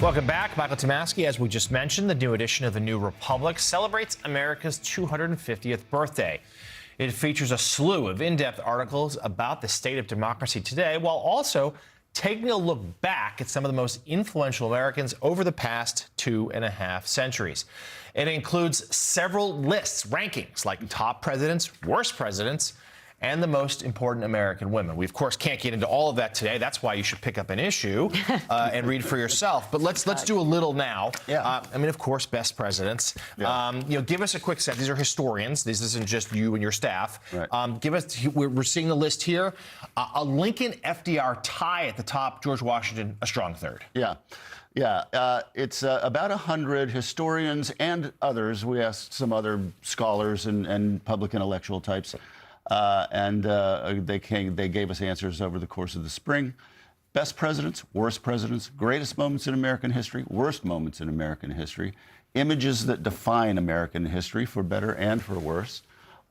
Welcome back. Michael Tomasky. As we just mentioned, the new edition of the New Republic celebrates America's 250th birthday. It features a slew of in-depth articles about the state of democracy today, while also taking a look back at some of the most influential Americans over the past 2.5 centuries. It includes several lists, rankings, like top presidents, worst presidents, and the most important American women. We, of course, can't get into all of that today. That's why you should pick up an issue and read for yourself. But let's do a little now. Yeah. I mean, of course, best presidents. Yeah. Give us a quick set. These are historians. This isn't just you and your staff. Right. Give us. We're seeing the list here. A Lincoln FDR tie at the top. George Washington, a strong third. Yeah. Yeah, it's about 100 historians and others. We asked some other scholars and public intellectual types, they gave us answers over the course of the spring. Best presidents, worst presidents, greatest moments in American history, worst moments in American history, images that define American history for better and for worse.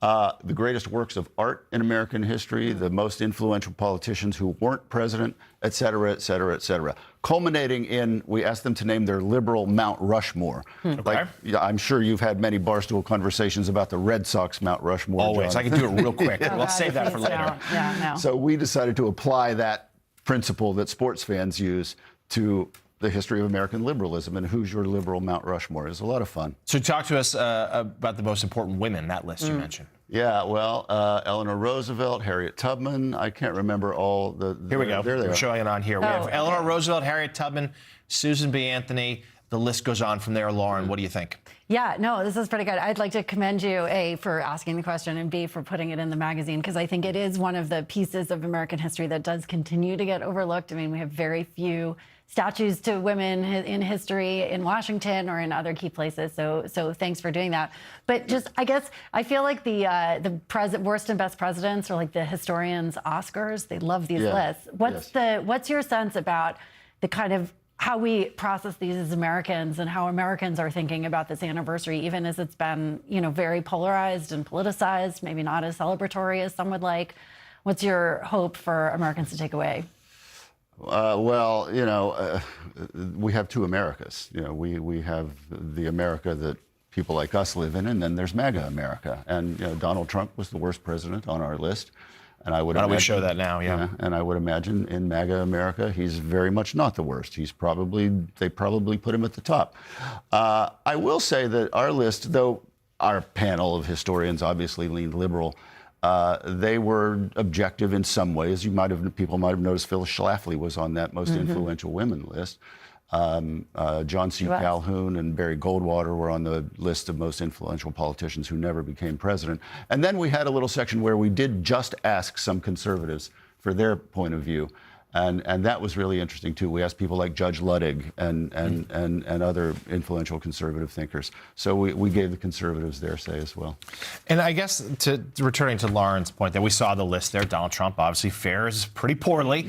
The greatest works of art in American history, the most influential politicians who weren't president, et cetera, et cetera, et cetera. Culminating in, we asked them to name their liberal Mount Rushmore. Okay. I'm sure you've had many Barstool conversations about the Red Sox Mount Rushmore. Always. John. I can do it real quick. Oh, Let's save that for later. Yeah, no. So we decided to apply that principle that sports fans use to the history of American liberalism, and who's your liberal Mount Rushmore. It's a lot of fun. So talk to us about the most important women, that list you mentioned. Yeah, well, Eleanor Roosevelt, Harriet Tubman. I can't remember all the. Here we go. There they We're are. showing it on here. We have okay. Eleanor Roosevelt, Harriet Tubman, Susan B. Anthony. The list goes on from there. Lauren, what do you think? Yeah, no, this is pretty good. I'd like to commend you, A, for asking the question, and B, for putting it in the magazine, because I think it is one of the pieces of American history that does continue to get overlooked. I mean, we have very few statues to women in history in Washington or in other key places. So thanks for doing that. But just, I guess, I feel like the worst and best presidents are like the historians' Oscars. They love these lists. What's your sense about the kind of how we process these as Americans and how Americans are thinking about this anniversary, even as it's been, very polarized and politicized, maybe not as celebratory as some would like? What's your hope for Americans to take away? We have two Americas. We have the America that people like us live in, and then there's MAGA America. And Donald Trump was the worst president on our list. And I would. Why don't we show that now? Yeah. And I would imagine in MAGA America, he's very much not the worst. They probably put him at the top. I will say that our list, though our panel of historians obviously leaned liberal, they were objective in some ways. People might have noticed Phyllis Schlafly was on that most influential women list. John C. Calhoun and Barry Goldwater were on the list of most influential politicians who never became president. And then we had a little section where we did just ask some conservatives for their point of view. And that was really interesting, too. We asked people like Judge Ludwig and other influential conservative thinkers. So we gave the conservatives their say as well. And I guess, returning to Lauren's point, that we saw the list there. Donald Trump obviously fares pretty poorly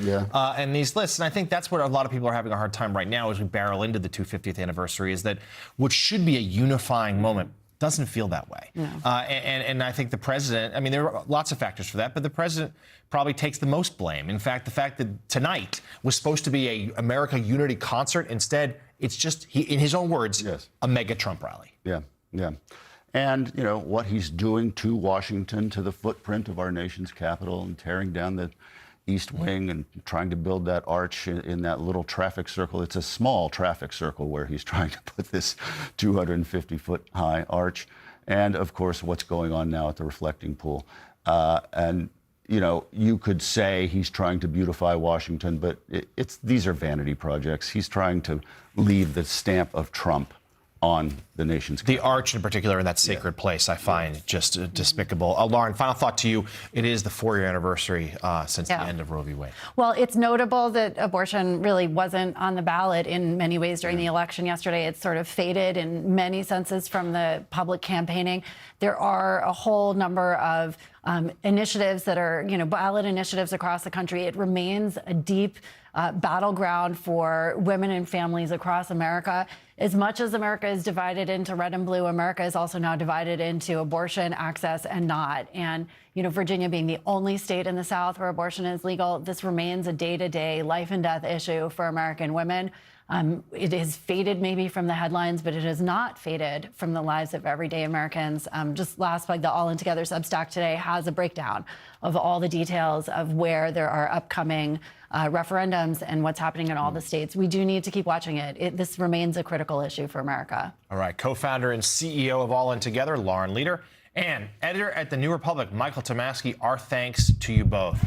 in these lists. And I think that's what a lot of people are having a hard time right now as we barrel into the 250th anniversary, is that what should be a unifying moment doesn't feel that way. No. And I think the president, I mean, there are lots of factors for that, but the president probably takes the most blame. In fact, the fact that tonight was supposed to be a America Unity concert, instead, it's just, in his own words, a mega Trump rally. Yeah. And, what he's doing to Washington, to the footprint of our nation's capital, and tearing down the East Wing and trying to build that arch in that little traffic circle. It's a small traffic circle where he's trying to put this 250-foot high arch. And, of course, what's going on now at the reflecting pool. You could say he's trying to beautify Washington, but these are vanity projects. He's trying to leave the stamp of Trump on the nation's capital. The arch in particular in that sacred place, I find just despicable. Lauren, final thought to you. It is the 4-year anniversary since the end of Roe v. Wade. Well, it's notable that abortion really wasn't on the ballot in many ways during the election yesterday. It's sort of faded in many senses from the public campaigning. There are a whole number of initiatives that are, ballot initiatives across the country. It remains a deep battleground for women and families across America. as much as America is divided into red and blue, America is also now divided into abortion, access, and not. And, Virginia being the only state in the South where abortion is legal, this remains a day-to-day life and death issue for American women. It has faded maybe from the headlines, but it has not faded from the lives of everyday Americans. Just last plug, the All In Together Substack today has a breakdown of all the details of where there are upcoming referendums and what's happening in all the states. We do need to keep watching it. This remains a critical issue for America. All right, co-founder and CEO of All In Together, Lauren Leader, and editor at The New Republic, Michael Tomasky, our thanks to you both.